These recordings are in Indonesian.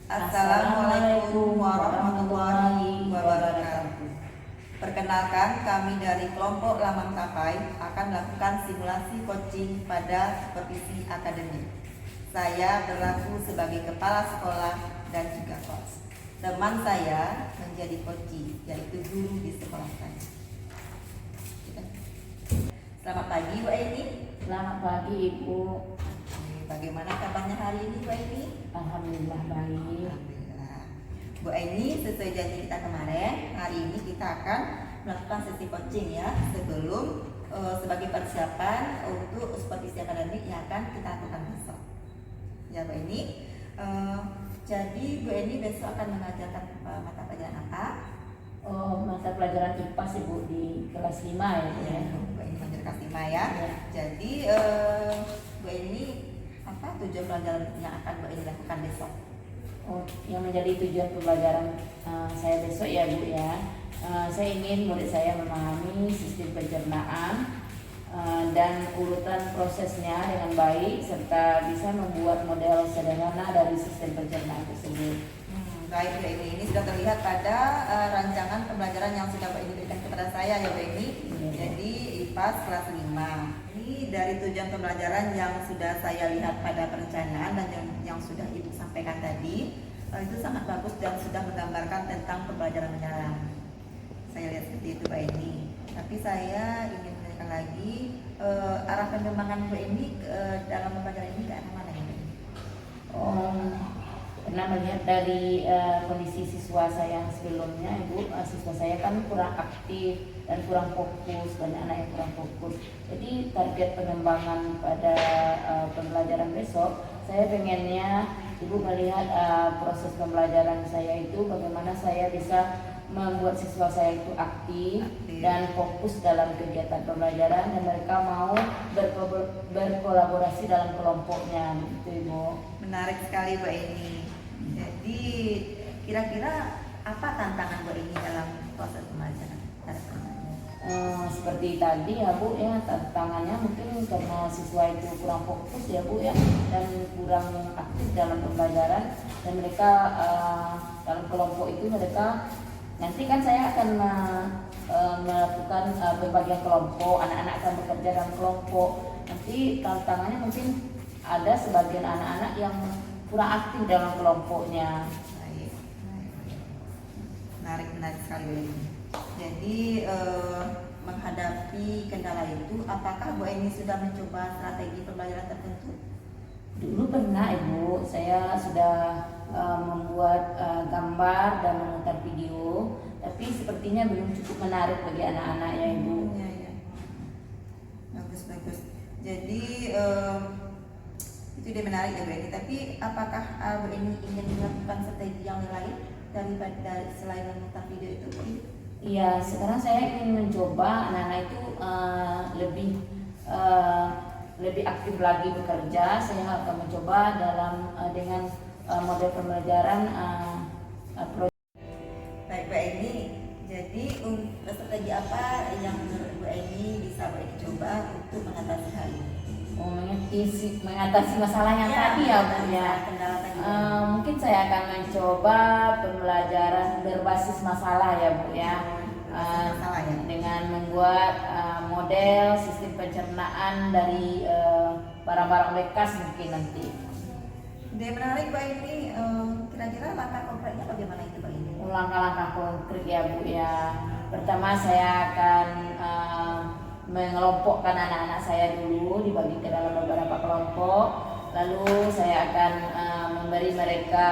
Assalamualaikum warahmatullahi wabarakatuh. Perkenalkan, kami dari kelompok Lamang Tapai akan melakukan simulasi coaching pada supervisi akademik. Saya berlaku sebagai kepala sekolah dan juga coach. Teman saya menjadi coach, yaitu guru di sekolah saya. Selamat pagi Bu Eni. Selamat pagi Ibu. Bagaimana kabarnya hari ini Bu Eni? Alhamdulillah baik. Alhamdulillah. Bu Eni, sesuai janji kita kemarin, hari ini kita akan melakukan sesi coaching ya, sebelum sebagai persiapan untuk supervisi akademik yang akan kita lakukan besok. Ya Bu Eni, jadi Bu Eni besok akan mengajarkan mata pelajaran apa? Mata pelajaran IPA sih Bu, di kelas 5 ya Bu ya. Bu Eni mengajar kelas 5 ya. Jadi Bu Eni, apa tujuan pelajaran yang akan Bu Eni lakukan besok? Yang menjadi tujuan pembelajaran saya besok ya Bu ya, saya ingin murid saya memahami sistem pencernaan dan urutan prosesnya dengan baik, serta bisa membuat model sederhana dari sistem pencernaan tersebut. Baik Bu Eni, ini sudah terlihat pada rancangan pembelajaran yang sudah Bu Eni berikan kepada saya ya Bu Eni. Jadi IPAS kelas 5. Ini dari tujuan pembelajaran yang sudah saya lihat pada perencanaan dan yang sudah Ibu sampaikan tadi, itu sangat bagus dan sudah menggambarkan tentang pembelajaran mendalam. Saya lihat seperti itu Bu Eni. Tapi saya ingin menanyakan lagi, arah pengembangan Bu Eni dalam pembelajaran ini ke arah mana ya Bu Eni? Pernah melihat dari kondisi siswa saya yang sebelumnya Ibu, siswa saya kan kurang aktif dan kurang fokus, banyak anak yang kurang fokus. Jadi target pengembangan pada pembelajaran besok, saya pengennya Ibu melihat proses pembelajaran saya itu, bagaimana saya bisa membuat siswa saya itu aktif dan fokus dalam kegiatan pembelajaran, dan mereka mau berkolaborasi dalam kelompoknya gitu Ibu. Menarik sekali Bu Eni. Jadi kira-kira apa tantangan Bu Eni dalam proses pembelajaran? Seperti tadi ya Bu ya, tantangannya mungkin karena siswa itu kurang fokus ya Bu ya, dan kurang aktif dalam pembelajaran, dan mereka dalam kelompok itu mereka nanti kan saya akan melakukan pembagian kelompok, anak-anak akan bekerja dalam kelompok. Nanti tantangannya mungkin ada sebagian anak-anak yang kurang aktif dalam kelompoknya. Menarik sekali Bu Eni. Jadi menghadapi kendala itu, apakah Bu Eni sudah mencoba strategi pembelajaran tertentu? Dulu pernah Ibu, saya sudah membuat gambar dan memutar video, tapi sepertinya belum cukup menarik bagi anak-anak ya Ibu. Ya. Bagus. Jadi itu dia menarik ya Bu Eni. Tapi apakah Bu Eni ingin melakukan strategi yang lain dari selain memutar video itu Bu Eni? Iya, sekarang saya ingin mencoba anak-anak itu lebih aktif lagi bekerja. Saya akan mencoba dengan model pembelajaran Baik Bu Eni, jadi strategi apa yang menurut Bu Eni bisa Bu Eni coba untuk mengatasi hal ini? Mengatasi masalah yang tadi ya Bu ya. Mungkin saya akan mencoba pembelajaran berbasis masalah ya Bu ya. Dengan membuat model sistem pencernaan dari barang-barang bekas mungkin nanti. Dia menarik Bu Eni. Kira-kira langkah konkretnya bagaimana itu Bu Eni? Langkah-langkah konkret ya Bu ya. Pertama saya akan mengelompokkan anak-anak saya dulu, dibagi ke dalam beberapa kelompok. Lalu saya akan memberi mereka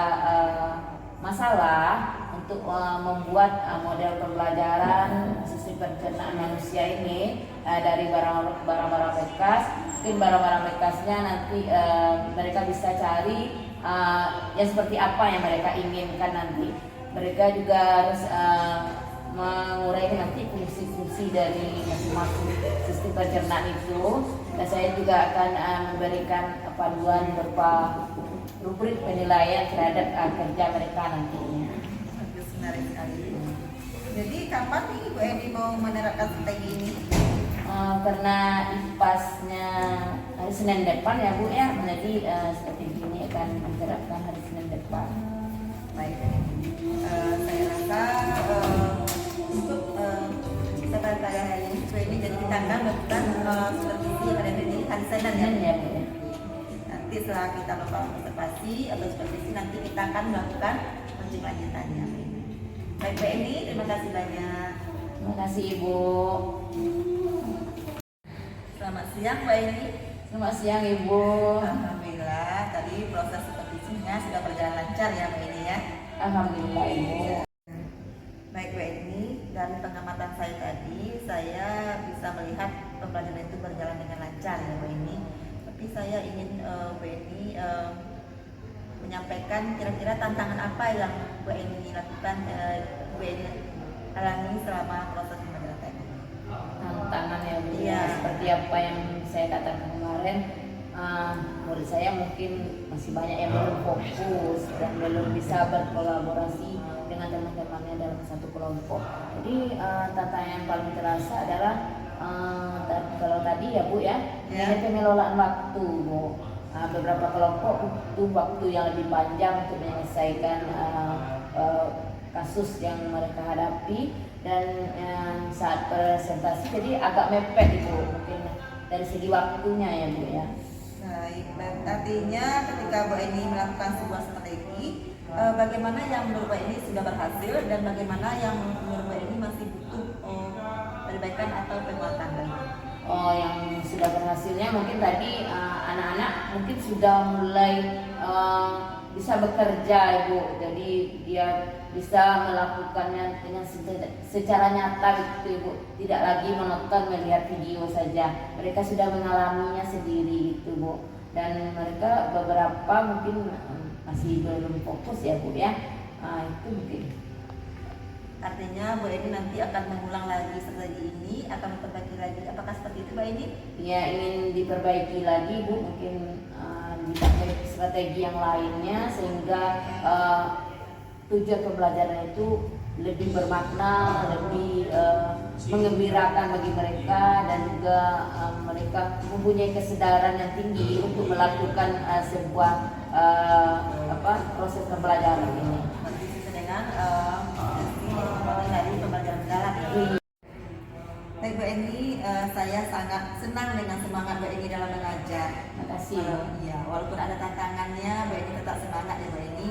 masalah untuk membuat model pembelajaran sistem pencernaan manusia ini dari barang-barang bekas. Mungkin barang-barang bekasnya nanti mereka bisa cari yang seperti apa yang mereka inginkan nanti. Mereka juga harus mengurai nanti fungsi-fungsi dari masing-masing sistem pencernaan itu, dan saya juga akan memberikan panduan berupa rubrik penilaian terhadap kerja mereka nantinya. Menarik sekali. Jadi kapan nih Bu Eni mau menerapkan strategi ini? Karena IPAS-nya hari Senin depan ya Bu ya, jadi strategi ini akan diterapkan hari Senin depan. Baik, saya rasa untuk peserta saya ini jadi kita akan melakukan supervisi yang ada di hari Senin ya. Ya, Bu, ya. Nanti setelah kita melakukan observasi atau supervisi nanti kita akan melakukan uji lanjutannya. Baik Mbak Eni, terima kasih banyak. Terima kasih Ibu. Selamat siang Mbak Eni. Selamat siang Ibu. Alhamdulillah tadi proses supervisinya sudah berjalan lancar ya Mbak Eni ya. Alhamdulillah Ibu. Baik Mbak Eni, dari pengamatan saya tadi saya bisa melihat pembelajaran itu berjalan dengan lancar ya Mbak Eni. Tapi saya ingin Mbak Eni menyampaikan kira-kira tantangan apa yang Bu Eni lakukan, Bu Eni alami selama proses pembelajaran tadi. Tantangan ya Bu, Iya. seperti apa yang saya katakan kemarin, menurut saya mungkin masih banyak yang belum fokus dan belum bisa berkolaborasi dengan teman-temannya dalam satu kelompok. Jadi tantangan yang paling terasa adalah kalau tadi ya Bu ya, ini pengelolaan waktu Bu. Beberapa kelompok butuh waktu yang lebih panjang untuk menyelesaikan kasus yang mereka hadapi, dan saat presentasi jadi agak mepet itu mungkin dari segi waktunya ya Bu ya. Baik, artinya ketika Bu Eni melakukan sebuah strategi, bagaimana yang menurut Bu Eni sudah berhasil dan bagaimana yang menurut Bu Eni masih butuh perbaikan atau penguatan lagi? Oh, yang sudah berhasilnya mungkin tadi anak-anak mungkin sudah mulai bisa bekerja Ibu, jadi dia bisa melakukannya dengan secara nyata gitu Ibu, tidak lagi menonton melihat video saja, mereka sudah mengalaminya sendiri gitu Bu, dan mereka beberapa mungkin masih belum fokus ya Bu ya. Itu mungkin. Artinya Bu Eni nanti akan mengulang lagi strategi ini, akan memperbaiki lagi. Apakah seperti itu Bu Eni? Ya, ingin diperbaiki lagi Bu, mungkin dipakai strategi yang lainnya sehingga tujuan pembelajaran itu lebih bermakna, lebih menggembirakan bagi mereka, dan juga mereka mempunyai kesadaran yang tinggi untuk melakukan sebuah proses pembelajaran ini. Sesuai dengan dari pembelajaran dalam ya. Baik Bu Eni, saya sangat senang dengan semangat Bu Eni dalam mengajar. Terima kasih. Iya, walaupun ada tantangannya, Bu Eni tetap semangat ya Bu Eni.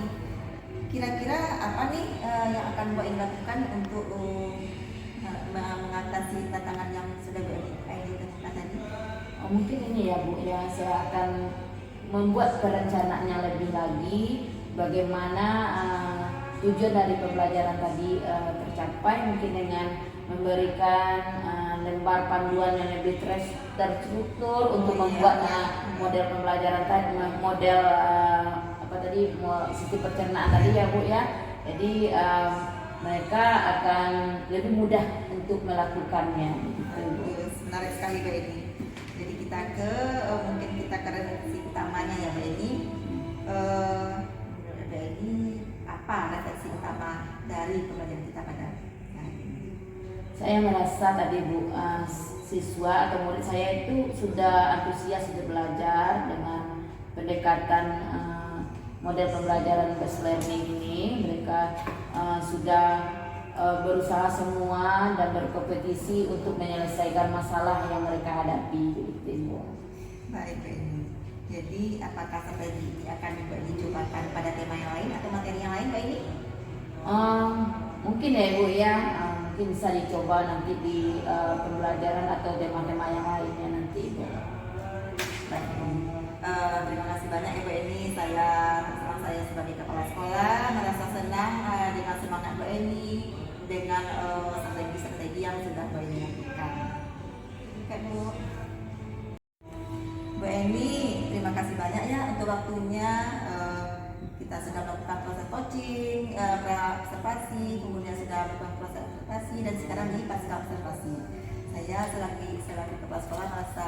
Kira-kira apa nih yang akan Bu Eni lakukan untuk mengatasi tantangan yang sudah Bu Eni tentukan tadi? Mungkin ini ya Bu ya, saya akan membuat perencanaan yang lebih lagi bagaimana tujuan dari pembelajaran tadi tercapai, mungkin dengan memberikan lembar panduan yang lebih terstruktur untuk membuat model pembelajaran tadi, model sistem pencernaan tadi ya Bu ya. Jadi mereka akan lebih mudah untuk melakukannya. Menarik sekali Bu Eni. Jadi kita mungkin kita ke refleksi utamanya ya Bu Eni. Bu Eni, apa refleksi utama dari pembelajaran kita pada hari ini? Saya merasa tadi Bu, siswa atau murid saya itu sudah antusias sudah belajar dengan pendekatan model pembelajaran based learning ini. Mereka sudah berusaha semua dan berkompetisi untuk menyelesaikan masalah yang mereka hadapi gitu Bu. Baik Bu Eni. Jadi apakah strategi ini akan dicobakan pada tema yang lain atau materi yang lain Bu Eni? Mungkin ya Bu ya, mungkin bisa dicoba nanti di pembelajaran atau tema-tema yang lainnya nanti Bu. Baik, terima kasih banyak ya Bu Eni. Saya sebagai kepala sekolah merasa senang dengan semangat Bu Eni, dengan strategi-strategi yang sudah Bu Eni lakukan. Oke Bu. Bu Eni, terima kasih banyak ya untuk waktunya. Kita sudah melakukan proses coaching, observasi, kemudian sudah melakukan proses observasi, dan sekarang ini pasca observasi. Saya selaku kepala sekolah merasa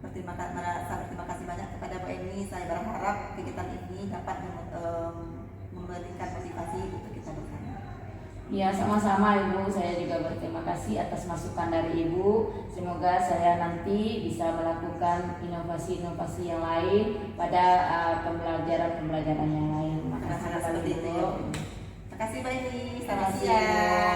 berterima kasih banyak kepada Bu Eni. Saya berharap kegiatan ini dapat memberikan motivasi untuk kita bersama. Ya, sama-sama Ibu, saya juga berterima kasih atas masukan dari Ibu. Semoga saya nanti bisa melakukan inovasi-inovasi yang lain pada pembelajaran yang lain. Nah, Silakan seperti itu ya. dulu. Terima kasih Mbak ini. Selamat Terima kasih, siang.